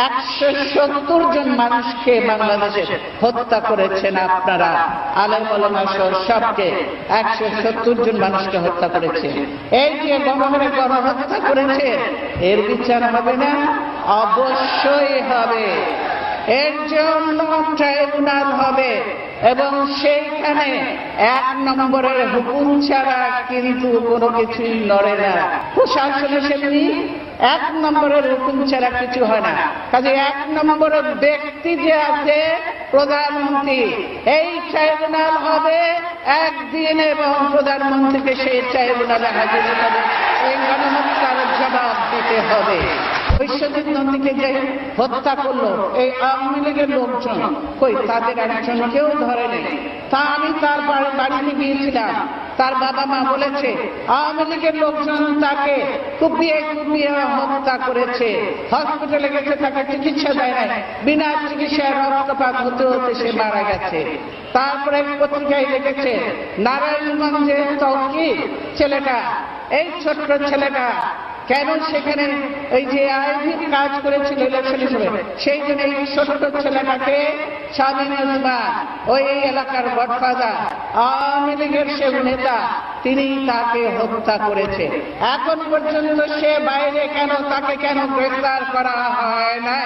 170 জন মানুষকে বাংলাদেশে হত্যা করেছেন আপনারা, আলেম ওলামা সহ সবকে 170 জন মানুষকে হত্যা করেছে। এই যে গণহারে গণহত্যা করেছে, এর বিচার হবে না? অবশ্যই হবে। এর জন্য ট্রাইব্যুনাল হবে এবং সেইখানে 1 নম্বরের হুকুম ছাড়া কিন্তু কোনো কিছুই নড়ে না। প্রশাসনে সেমনি 1 নম্বরের হুকুম ছাড়া কিছু হয় না। কাজে 1 নম্বরের ব্যক্তি যে আছে প্রধানমন্ত্রী, এই ট্রাইব্যুনাল হবে একদিন এবং প্রধানমন্ত্রীকে সেই ট্রাইব্যুনালে হাজির হতে হবে, এই গণহত্যার জবাব দিতে হবে। ঐশ্বজিৎ নন্দীকে যে হত্যা করলো এই আওয়ামী লীগের লোকজন, কই তাদের একজনকেও ধরেনি। তা আমি তার বাড়িতে গিয়েছিলাম, তার বাবা মা বলেছে আওয়ামী লীগের লোকজন তাকে কুপিয়ে কুপিয়ে হত্যা করেছে, হসপিটালে গেছে, তাকে চিকিৎসা দেয় নাই, বিনা চিকিৎসায় রক্তপাত হতে হতে সে মারা গেছে। তারপরে পত্রিকায় লিখেছে নারায়ণগঞ্জের তৌকির ছেলেটা, এই ছোট্ট ছেলেটা কেন সেখানে এই যে আইজির কাজ করেছিল ইলেকশন হিসেবে, সেই জন্য এই ছোট্ট ছেলেটাকে শামীম ওসমান, ওই এলাকার গডফাদার, আওয়ামী লীগের সে নেতা, তিনি তাকে হত্যা করেছে। এখন পর্যন্ত সে বাইরে কেন, তাকে কেন গ্রেফতার করা হয় না?